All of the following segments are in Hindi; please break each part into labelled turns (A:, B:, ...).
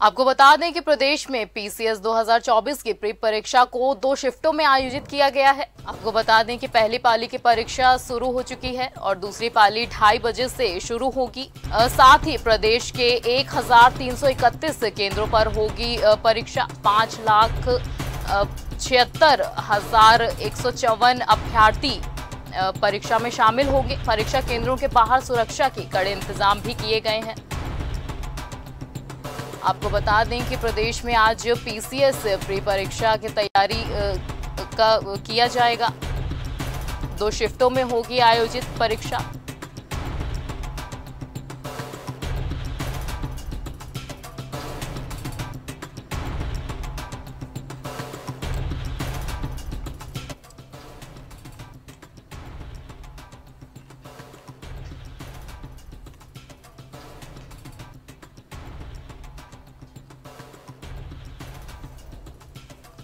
A: आपको बता दें कि प्रदेश में पीसीएस 2024 की प्री परीक्षा को 2 शिफ्टों में आयोजित किया गया है। आपको बता दें कि पहली पाली की परीक्षा शुरू हो चुकी है और दूसरी पाली 2:30 बजे से शुरू होगी। साथ ही प्रदेश के 1331 केंद्रों पर होगी परीक्षा। 5,76,154 अभ्यर्थी परीक्षा में शामिल होंगे। परीक्षा केंद्रों के बाहर सुरक्षा के कड़े इंतजाम भी किए गए हैं। आपको बता दें कि प्रदेश में आज पीसीएस प्री परीक्षा की तैयारी किया जाएगा। 2 शिफ्टों में होगी आयोजित परीक्षा।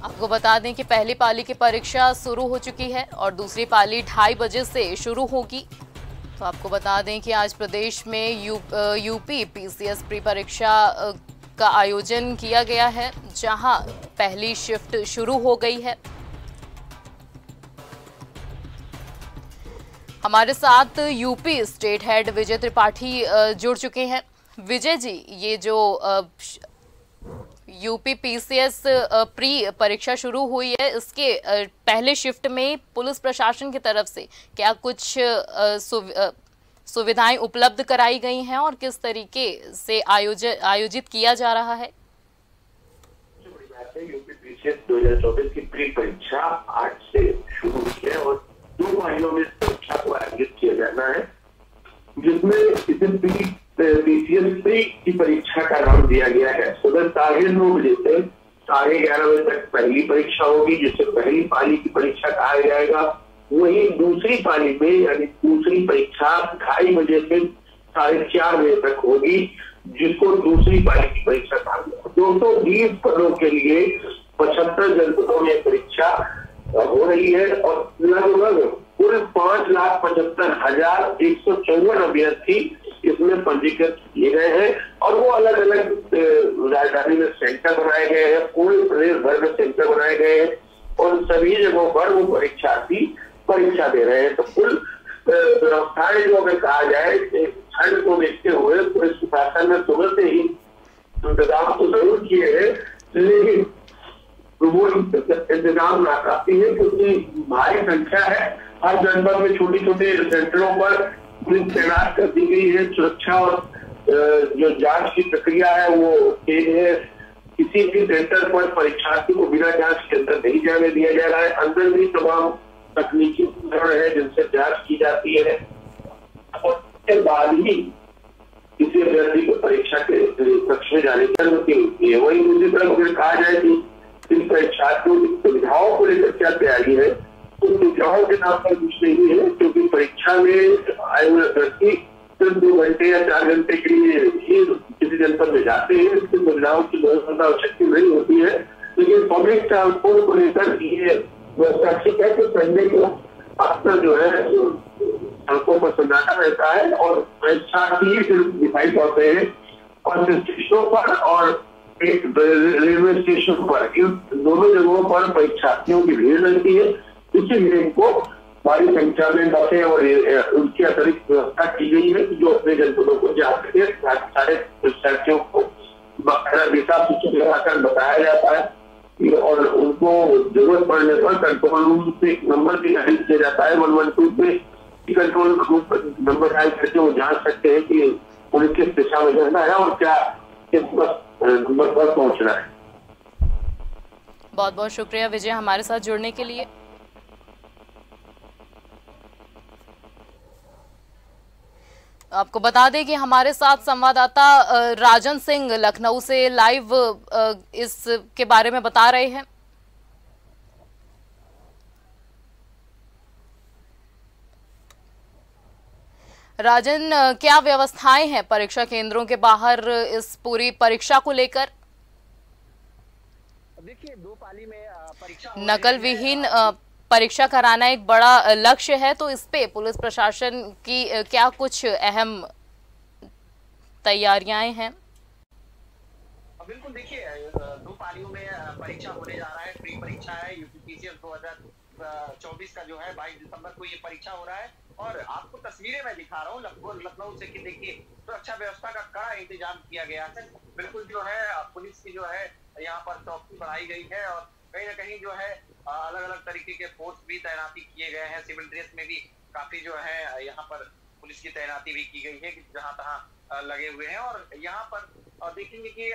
A: आपको बता दें कि पहली पाली की परीक्षा शुरू हो चुकी है और दूसरी पाली 2:30 बजे से शुरू होगी। तो आपको बता दें कि आज प्रदेश में यूपी पीसीएस प्री परीक्षा का आयोजन किया गया है, जहां पहली शिफ्ट शुरू हो गई है। हमारे साथ यूपी स्टेट हेड विजय त्रिपाठी जुड़ चुके हैं। विजय जी, ये जो यूपी पीसीएस प्री परीक्षा शुरू हुई है, इसके पहले शिफ्ट में पुलिस प्रशासन की तरफ से क्या कुछ सुविधाएं उपलब्ध कराई गई हैं और किस तरीके से आयोजित किया जा रहा है?
B: यूपी पीसीएस 2024 की प्री परीक्षा आज से शुरू हुई है और 2 महीनों में परीक्षा को आयोजित किया जाना है, जिसमें इसे पीसीएस प्री की परीक्षा का नाम दिया गया है। सुबह 9:30 बजे से 11:30 बजे तक पहली परीक्षा होगी, जिसे पहली पाली की परीक्षा कहा जाएगा। वहीं दूसरी पाली में यानी दूसरी परीक्षा 2:30 बजे से 4:30 बजे तक होगी, जिसको दूसरी पाली की परीक्षा कहा जाएगा। 220 पदों के लिए 75 जनपदों में परीक्षा हो रही है और लगभग कुल 5,75,154 अभ्यर्थी इसमें पंजीकृत किए गए हैं और वो अलग अलग राजधानी में सेंटर बनाए गए हैं, पूरे प्रदेश भर में सेंटर बनाए गए हैं और सभी जगहों पर वो परीक्षार्थी परीक्षा दे रहे हैं। तो कुल व्यवस्थाएं जो अगर कहा जाए, ठंड को देखते हुए पुलिस प्रशासन ने सुबह से ही इंतजाम तो जरूर किए हैं, लेकिन वो इंतजाम नाकाफी है क्योंकि भारी संख्या है। हर जनपद में छोटे छोटे सेंटरों पर पुलिस तैनात कर दी गई है। सुरक्षा और जो जांच की प्रक्रिया है वो तेज है। किसी भी सेंटर पर परीक्षार्थी को बिना जांच के अंदर नहीं जाने दिया जा रहा है। अंदर भी तमाम तकनीकी उपकरण है जिनसे जांच की जाती है और उसके बाद ही किसी अभ्यर्थी को परीक्षा के कक्ष में जाने की अनुमति होती है। वही दूसरी तरफ अगर कहा जाए कि इन परीक्षार्थियों की सुविधाओं को लेकर क्या तैयारी है, तो सुविधाओं के नाम पर कुछ नहीं है, क्योंकि परीक्षा में आए हुए अभ्यर्थी सिर्फ 2 घंटे या 4 घंटे के लिए ही किसी जनपद में जाते हैं। इसकी सुविधाओं की बहुत ज्यादा आवश्यकता नहीं होती है, लेकिन पब्लिक ट्रांसपोर्ट को लेकर ये व्यवस्था ठीक है कि संडे को अक्सर जो है सड़कों पर सन्नाटा रहता है और परीक्षार्थी सिर्फ दिखाई पड़ते हैं और स्टेशनों पर और एक रेलवे स्टेशन पर, इन दोनों जगहों पर परीक्षार्थियों की भीड़ रहती है। इसीलिए इनको भारी संख्या में बसें और उनकी अतिरिक्त व्यवस्था की गई है जो अपने जनपदों को जा सके। सारे परीक्षार्थियों को बाकायदा दिशा सूचक लगाकर बताया जाता है और उनको जरूरत पड़ने पर कंट्रोल रूम से एक नंबर भी जारी किया जाता है 112 पे। कंट्रोल रूम नंबर डायल करके वो जान सकते हैं कि उन्हें किस दिशा में जाना है और क्या किस नंबर पर पहुंचना है।
A: बहुत बहुत शुक्रिया विजय हमारे साथ जुड़ने के लिए। आपको बता दें कि हमारे साथ संवाददाता राजन सिंह लखनऊ से लाइव इसके बारे में बता रहे हैं। राजन, क्या व्यवस्थाएं हैं परीक्षा केंद्रों के बाहर इस पूरी परीक्षा को लेकर?
C: देखिए, 2 पाली में परीक्षा
A: नकल विहीन परीक्षा कराना एक बड़ा लक्ष्य है, तो इस पे पुलिस प्रशासन की क्या कुछ अहम तैयारियां हैं?
C: बिल्कुल देखिए, दो पालियों में परीक्षा होने जा रहा है। प्री परीक्षा है यूपीपीसीएस 2024 का जो है 22 दिसंबर को ये परीक्षा हो रहा है। और आपको तस्वीरें मैं दिखा रहा हूँ लखनऊ से कि देखिए सुरक्षा व्यवस्था का कड़ा इंतजाम किया गया है। बिल्कुल जो है पुलिस की जो है यहाँ पर चौकसी बढ़ाई गई है और कहीं ना कहीं जो है अलग अलग तरीके के फोर्स भी तैनाती किए गए हैं। सिविल ड्रेस में भी काफी जो है यहाँ पर पुलिस की तैनाती भी की गई है कि जहां तहां लगे हुए हैं। और यहाँ पर देखेंगे कि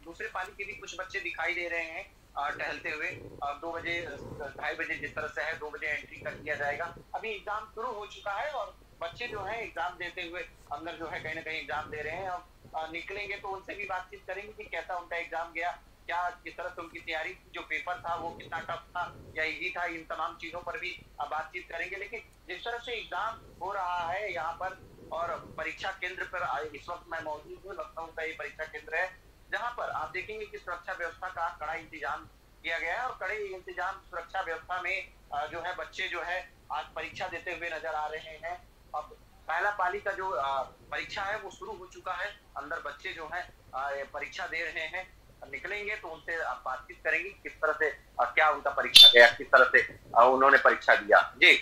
C: दूसरे पाली के भी कुछ बच्चे दिखाई दे रहे हैं टहलते हुए। 2 बजे 2:30 बजे जिस तरह से है 2 बजे एंट्री कर दिया जाएगा। अभी एग्जाम शुरू हो चुका है और बच्चे जो है एग्जाम देते हुए अंदर जो है कहीं ना कहीं एग्जाम दे रहे हैं। अब निकलेंगे तो उनसे भी बातचीत करेंगे कि कैसा उनका एग्जाम गया, क्या किस तरह से उनकी तैयारी, जो पेपर था वो कितना टफ था या इजी था, इन तमाम चीजों पर भी बातचीत करेंगे। लेकिन जिस तरह से एग्जाम हो रहा है यहाँ पर और परीक्षा केंद्र पर इस वक्त मैं मौजूद हूँ, लखनऊ का ये परीक्षा केंद्र है जहां पर आप देखेंगे कि सुरक्षा व्यवस्था का कड़ा इंतजाम किया गया है। और कड़े इंतजाम सुरक्षा व्यवस्था में जो है बच्चे जो है आज परीक्षा देते हुए नजर आ रहे हैं। अब पहला पाली का जो परीक्षा है वो शुरू हो चुका है। अंदर बच्चे जो है परीक्षा दे रहे हैं। निकलेंगे तो उनसे आप बातचीत करेंगे किस तरह से क्या उनका परीक्षा गया, किस तरह से उन्होंने परीक्षा दिया। जी,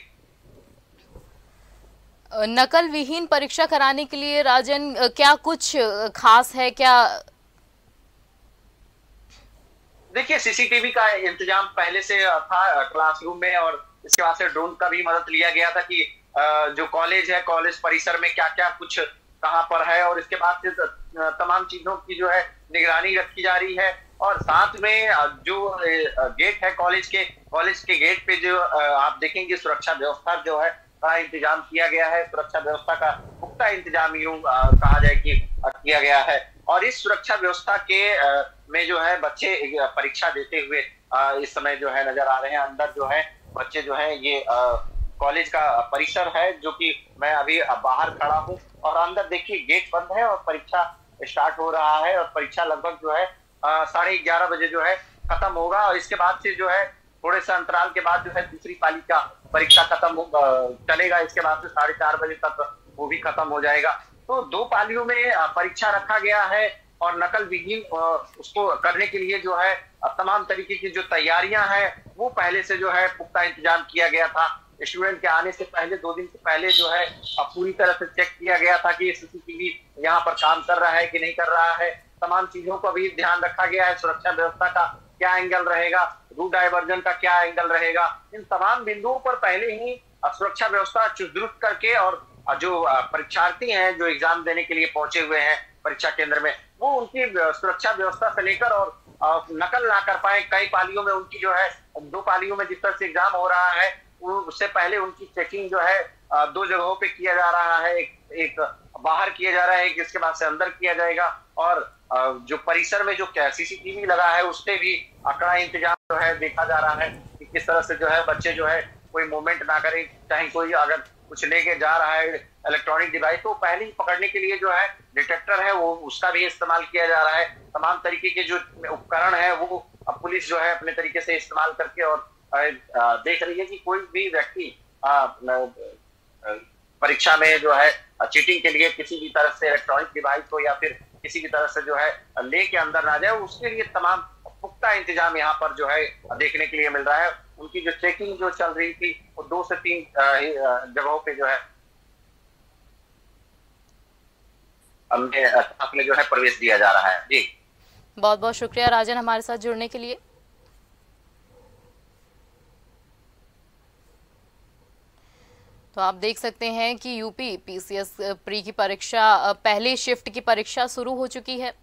A: नकल विहीन परीक्षा कराने के लिए राजन क्या कुछ खास है क्या?
C: देखिए सीसीटीवी का इंतजाम पहले से था क्लासरूम में और इसके बाद से ड्रोन का भी मदद लिया गया था कि जो कॉलेज है कॉलेज परिसर में क्या क्या कुछ कहाँ पर है। और इसके बाद से तमाम चीजों की जो है निगरानी रखी जा रही है। और साथ में जो गेट है कॉलेज के गेट पे जो आप देखेंगे सुरक्षा व्यवस्था जो है बड़ा इंतजाम किया गया है। सुरक्षा व्यवस्था का पुख्ता इंतजाम यूं कहा जाए कि किया गया है। और इस सुरक्षा व्यवस्था के में जो है बच्चे परीक्षा देते हुए इस समय जो है नजर आ रहे हैं। अंदर जो है बच्चे जो है ये कॉलेज का परिसर है जो कि मैं अभी बाहर खड़ा हूँ और अंदर देखिए गेट बंद है और परीक्षा स्टार्ट हो रहा है। और परीक्षा लगभग जो है 11:30 बजे जो है खत्म होगा। और इसके बाद से जो है थोड़े से अंतराल के बाद जो है दूसरी पाली का परीक्षा खत्म चलेगा। इसके बाद से 4:30 बजे तक वो भी खत्म हो जाएगा। तो 2 पालियों में परीक्षा रखा गया है और नकल विहीन उसको करने के लिए जो है तमाम तरीके की जो तैयारियां हैं वो पहले से जो है पुख्ता इंतजाम किया गया था। स्टूडेंट के आने से पहले 2 दिन से पहले जो है पूरी तरह से चेक किया गया था कि सीसीटीवी यहाँ पर काम कर रहा है कि नहीं कर रहा है। तमाम चीजों का भी ध्यान रखा गया है। सुरक्षा व्यवस्था का क्या एंगल रहेगा, रूट डाइवर्जन का क्या एंगल रहेगा, इन तमाम बिंदुओं पर पहले ही सुरक्षा व्यवस्था चुस्त दुरुस्त करके और जो परीक्षार्थी हैं जो एग्जाम देने के लिए पहुंचे हुए हैं परीक्षा केंद्र में वो उनकी सुरक्षा व्यवस्था से लेकर और नकल ना कर पाए। कई पालियों में उनकी जो है 2 पालियों में जिस तरह से एग्जाम हो रहा है उससे पहले उनकी चेकिंग जो है 2 जगहों पे किया जा रहा है। एक बाहर किया जा रहा है, एक इसके बाद से अंदर किया जाएगा। और जो परिसर में जो सीसीटीवी लगा है उससे भी कड़ा इंतजाम जो है देखा जा रहा है कि किस तरह से जो है बच्चे जो है कोई मूवमेंट ना करें। चाहे कोई अगर कुछ लेके जा रहा है इलेक्ट्रॉनिक डिवाइस तो पहले ही पकड़ने के लिए जो है डिटेक्टर है वो उसका भी इस्तेमाल किया जा रहा है। तमाम तरीके के जो उपकरण है वो पुलिस जो है अपने तरीके से इस्तेमाल करके और देख रही है कि कोई भी व्यक्ति परीक्षा में जो है चीटिंग के लिए किसी भी तरह से इलेक्ट्रॉनिक डिवाइस को या फिर किसी भी तरह से जो है लेके अंदर ना जाए। उसके लिए तमाम पुख्ता इंतजाम यहाँ पर जो है देखने के लिए मिल रहा है। उनकी जो चेकिंग जो चल रही थी वो 2 से 3 जगहों पे जो है हमने जो है प्रवेश दिया जा रहा है। जी,
A: बहुत बहुत शुक्रिया राजन हमारे साथ जुड़ने के लिए। तो आप देख सकते हैं कि यूपी पीसीएस प्री की परीक्षा पहले शिफ्ट की परीक्षा शुरू हो चुकी है।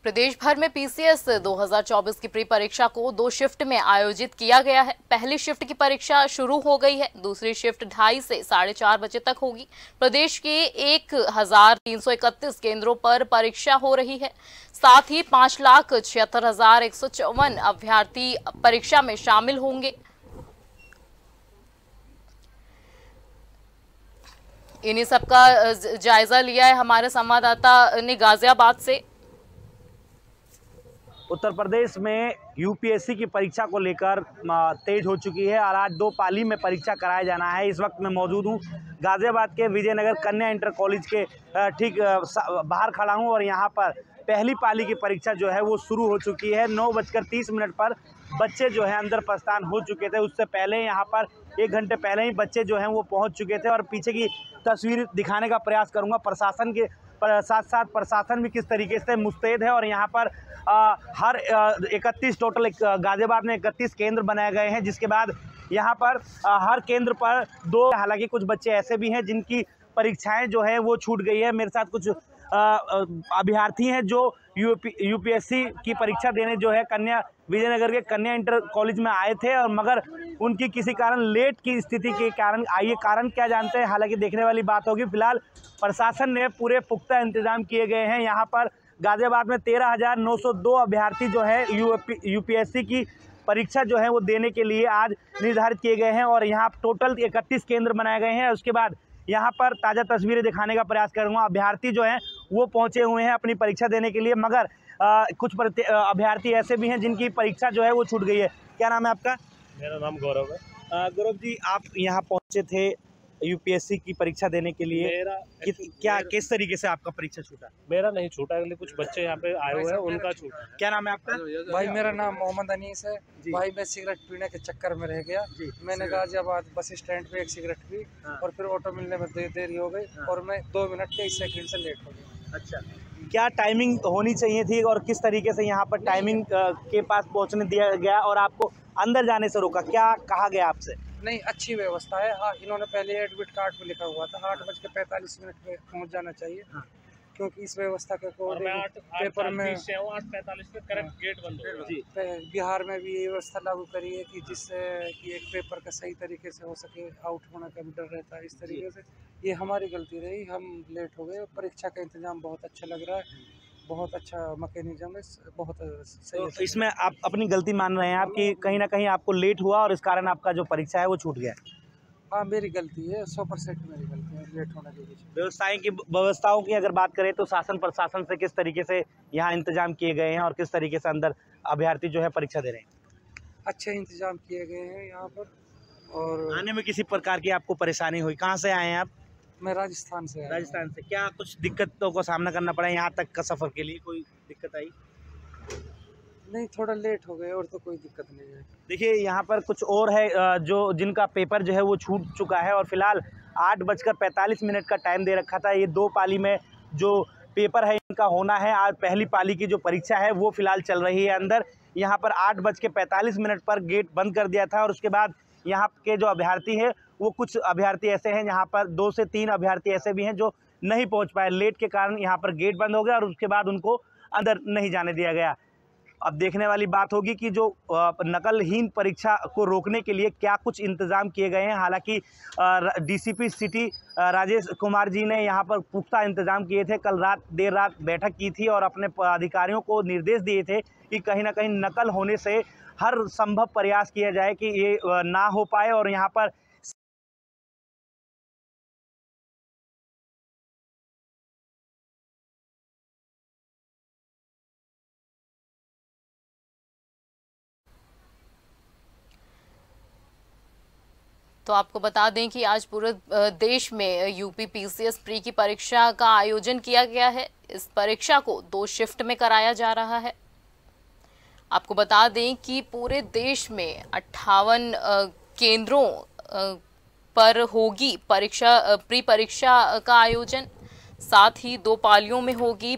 A: प्रदेश भर में पीसीएस 2024 की प्री परीक्षा को 2 शिफ्ट में आयोजित किया गया है। पहली शिफ्ट की परीक्षा शुरू हो गई है, दूसरी शिफ्ट 2:30 से 4:30 बजे तक होगी। प्रदेश के 1331 केंद्रों पर परीक्षा हो रही है। साथ ही 5,76,154 अभ्यर्थी परीक्षा में शामिल होंगे। इन्हीं सबका जायजा लिया है हमारे संवाददाता ने गाजियाबाद से।
D: उत्तर प्रदेश में यूपीएससी की परीक्षा को लेकर तेज हो चुकी है और आज 2 पाली में परीक्षा कराया जाना है। इस वक्त मैं मौजूद हूँ गाजियाबाद के विजयनगर कन्या इंटर कॉलेज के ठीक बाहर खड़ा हूँ और यहाँ पर पहली पाली की परीक्षा जो है वो शुरू हो चुकी है। 9:30 पर बच्चे जो है अंदर प्रस्थान हो चुके थे। उससे पहले यहाँ पर 1 घंटे पहले ही बच्चे जो हैं वो पहुँच चुके थे और पीछे की तस्वीर दिखाने का प्रयास करूँगा। प्रशासन के साथ साथ प्रशासन भी किस तरीके से मुस्तैद है और यहाँ पर हर 31 टोटल गाजियाबाद में 31 केंद्र बनाए गए हैं, जिसके बाद यहाँ पर हर केंद्र पर 2, हालांकि कुछ बच्चे ऐसे भी हैं जिनकी परीक्षाएं जो है वो छूट गई है। मेरे साथ कुछ अभ्यर्थी हैं जो यूपीएससी की परीक्षा देने जो है विजयनगर के कन्या इंटर कॉलेज में आए थे और मगर उनकी किसी कारण लेट की स्थिति के कारण आइए कारण क्या जानते हैं, हालांकि देखने वाली बात होगी। फिलहाल प्रशासन ने पूरे पुख्ता इंतजाम किए गए हैं। यहाँ पर गाजियाबाद में 13,902 अभ्यर्थी जो है यूपीएससी की परीक्षा जो है वो देने के लिए आज निर्धारित किए गए हैं और यहाँ टोटल 31 केंद्र बनाए गए हैं। उसके बाद यहाँ पर ताज़ा तस्वीरें दिखाने का प्रयास करूँगा। अभ्यर्थी जो हैं वो पहुँचे हुए हैं अपनी परीक्षा देने के लिए, मगर कुछ अभ्यर्थी ऐसे भी हैं जिनकी परीक्षा जो है वो छूट गई है। क्या नाम है आपका?
E: मेरा नाम गौरव है।
D: गौरव जी, आप यहाँ पहुँचे थे यूपीएससी की परीक्षा देने के लिए, किस तरीके से आपका परीक्षा छूटा?
E: मेरा नहीं छूटा, अगले कुछ बच्चे यहाँ पे आए हुए हैं उनका छूटा।
D: क्या नाम है आपका?
F: भाई मेरा नाम मोहम्मद अनीस है। भाई मैं सिगरेट पीने के चक्कर में रह गया। मैंने गाजियाबाद बस स्टैंड पे एक सिगरेट पी और फिर ऑटो मिलने में देरी हो गई और मैं 2 मिनट 23 सेकंड से लेट हो गया।
D: अच्छा, क्या टाइमिंग होनी चाहिए थी और किस तरीके से यहाँ पर टाइमिंग के पास पहुँचने दिया गया और आपको अंदर जाने से रोका? क्या कहा गया आपसे?
F: नहीं, अच्छी व्यवस्था है। हाँ, इन्होंने पहले एडमिट कार्ड पे लिखा हुआ था 8:45 पे पहुँच जाना चाहिए। हाँ। क्योंकि इस व्यवस्था के पेपर में
E: 8:45 पे करेक्ट गेट बंद हो गया।
F: बिहार में भी ये व्यवस्था लागू करी है कि जिससे कि एक पेपर का सही तरीके से हो सके, आउट होने का भी डर रहता है। इस तरीके से ये हमारी गलती रही, हम लेट हो गए। परीक्षा का इंतजाम बहुत अच्छा लग रहा है, बहुत अच्छा मैकेनिज्म है, बहुत सही।
D: तो इसमें आप अपनी गलती मान रहे हैं आप कि कहीं ना कहीं आपको लेट हुआ और इस कारण आपका जो परीक्षा है वो छूट गया?
F: हाँ, मेरी गलती है, 100% मेरी गलती है लेट होने के पीछे।
D: व्यवस्थाओं की अगर बात करें तो शासन प्रशासन से किस तरीके से यहाँ इंतजाम किए गए हैं और किस तरीके से अंदर अभ्यर्थी जो है परीक्षा दे रहे हैं?
F: अच्छे इंतजाम किए गए हैं यहाँ पर। और
D: आने में किसी प्रकार की आपको परेशानी हुई? कहाँ से आए हैं आप?
F: मैं राजस्थान से आया।
D: राजस्थान से। क्या कुछ दिक्कतों का सामना करना पड़ा यहाँ तक का सफ़र के लिए? कोई दिक्कत आई?
F: नहीं, थोड़ा लेट हो गए और तो कोई दिक्कत नहीं है।
D: देखिए, यहाँ पर कुछ और है जो जिनका पेपर जो है वो छूट चुका है और फिलहाल 8:45 का टाइम दे रखा था। ये 2 पाली में जो पेपर है इनका होना है। आज पहली पाली की जो परीक्षा है वो फिलहाल चल रही है अंदर। यहाँ पर 8:45 पर गेट बंद कर दिया था और उसके बाद यहाँ के जो अभ्यर्थी हैं वो कुछ अभ्यर्थी ऐसे हैं, यहाँ पर 2 से 3 अभ्यर्थी ऐसे भी हैं जो नहीं पहुँच पाए। लेट के कारण यहाँ पर गेट बंद हो गया और उसके बाद उनको अंदर नहीं जाने दिया गया। अब देखने वाली बात होगी कि जो नकलहीन परीक्षा को रोकने के लिए क्या कुछ इंतजाम किए गए हैं। हालांकि डीसीपी सिटी राजेश कुमार जी ने यहाँ पर पुख्ता इंतजाम किए थे। कल देर रात बैठक की थी और अपने अधिकारियों को निर्देश दिए थे कि कहीं ना कहीं नकल होने से हर संभव प्रयास किया जाए कि ये ना हो पाए और यहाँ पर
A: तो आपको बता दें कि आज पूरे देश में यूपी पीसीएस प्री की परीक्षा का आयोजन किया गया है। इस परीक्षा को 2 शिफ्ट में कराया जा रहा है। आपको बता दें कि पूरे देश में 58 केंद्रों पर होगी प्री परीक्षा का आयोजन। साथ ही 2 पालियों में होगी।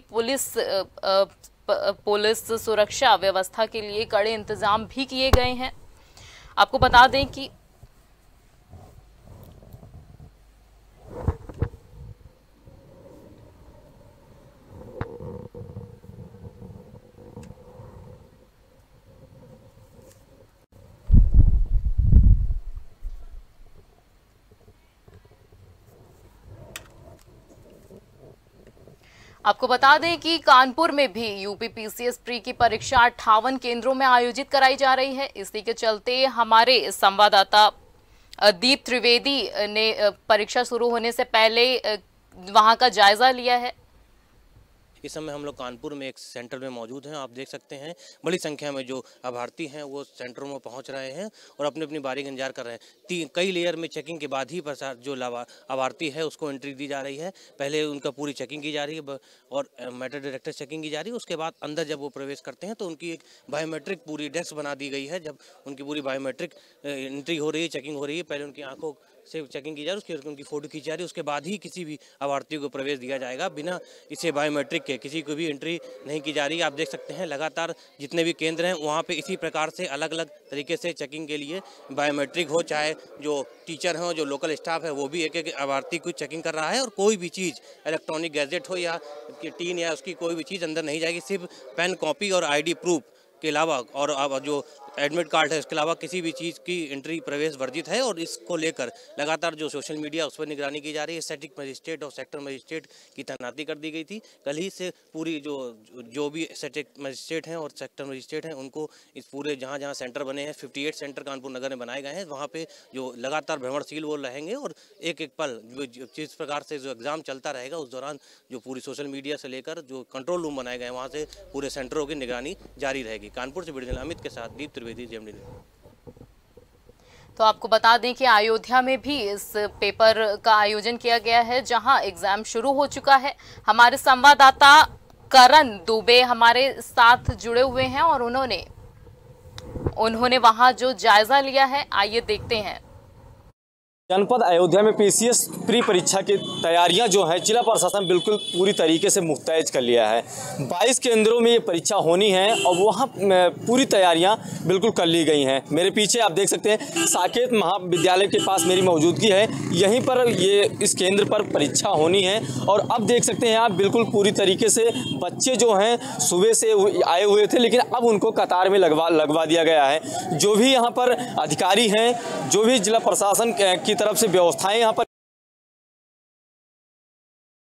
A: पुलिस सुरक्षा व्यवस्था के लिए कड़े इंतजाम भी किए गए हैं। आपको बता दें कि आपको बता दें कि कानपुर में भी यूपी पीसीएस प्री की परीक्षा 58 केंद्रों में आयोजित कराई जा रही है। इसी के चलते हमारे संवाददाता दीप त्रिवेदी ने परीक्षा शुरू होने से पहले वहां का जायजा लिया है।
G: इस समय हम लोग कानपुर में एक सेंटर में मौजूद हैं। आप देख सकते हैं बड़ी संख्या में जो अभ्यर्थी हैं वो सेंटरों में पहुंच रहे हैं और अपनी अपनी बारी का इंतजार कर रहे हैं। कई लेयर में चेकिंग के बाद ही प्रसार जो अभ्यर्थी है उसको एंट्री दी जा रही है। पहले उनका पूरी चेकिंग की जा रही है और मेटल डिटेक्टर चेकिंग की जा रही है। उसके बाद अंदर जब वो प्रवेश करते हैं तो उनकी एक बायोमेट्रिक पूरी डेस्क बना दी गई है। जब उनकी पूरी बायोमेट्रिक एंट्री हो रही है, चेकिंग हो रही है, पहले उनकी आंखों से चेकिंग की जा रही है, उसकी उनकी फोटो खींची जा रही है, उसके बाद ही किसी भी अभ्यर्थी को प्रवेश दिया जाएगा। बिना इसे बायोमेट्रिक के किसी को भी एंट्री नहीं की जा रही है। आप देख सकते हैं लगातार जितने भी केंद्र हैं वहाँ पे इसी प्रकार से अलग अलग तरीके से चेकिंग के लिए बायोमेट्रिक हो, चाहे जो टीचर हो, जो लोकल स्टाफ है वो भी एक एक अभ्यर्थी को चेकिंग कर रहा है। और कोई भी चीज़ इलेक्ट्रॉनिक गैजेट हो या टीन या उसकी कोई भी चीज़ अंदर नहीं जाएगी। सिर्फ पेन, कॉपी और ID प्रूफ के अलावा और अब जो एडमिट कार्ड है उसके अलावा किसी भी चीज़ की एंट्री प्रवेश वर्जित है। और इसको लेकर लगातार जो सोशल मीडिया उस पर निगरानी की जा रही है। स्टैटिक मजिस्ट्रेट और सेक्टर मजिस्ट्रेट की तैनाती कर दी गई थी। कल ही से पूरी जो भी स्टैटिक मजिस्ट्रेट हैं और सेक्टर मजिस्ट्रेट हैं उनको इस पूरे जहाँ जहाँ सेंटर बने हैं 58 सेंटर कानपुर नगर में बनाए गए हैं, वहाँ पे जो लगातार भ्रमणशील वो रहेंगे और एक एक पल जिस प्रकार से जो एग्ज़ाम चलता रहेगा उस दौरान जो पूरी सोशल मीडिया से लेकर जो कंट्रोल रूम बनाए गए हैं वहाँ से पूरे सेंटरों की निगरानी जारी रहेगी। कानपुर से वीडियो अमित के साथ दीप त्रिवेदी, जेएमडी।
A: तो आपको बता दें कि अयोध्या में भी इस पेपर का आयोजन किया गया है जहां एग्जाम शुरू हो चुका है। हमारे संवाददाता करण दुबे हमारे साथ जुड़े हुए हैं और उन्होंने वहां जो जायजा लिया है, आइए देखते हैं।
H: जनपद अयोध्या में पीसीएस प्री परीक्षा की तैयारियां जो हैं जिला प्रशासन बिल्कुल पूरी तरीके से मुस्तैद कर लिया है। 22 केंद्रों में ये परीक्षा होनी है और वहां पूरी तैयारियां बिल्कुल कर ली गई हैं। मेरे पीछे आप देख सकते हैं साकेत महाविद्यालय के पास मेरी मौजूदगी है। यहीं पर ये इस केंद्र पर परीक्षा होनी है और अब देख सकते हैं आप बिल्कुल पूरी तरीके से बच्चे जो हैं सुबह से आए हुए थे लेकिन अब उनको कतार में लगवा दिया गया है। जो भी यहाँ पर अधिकारी हैं, जो भी जिला प्रशासन की तरफ से व्यवस्थाएं यहाँ पर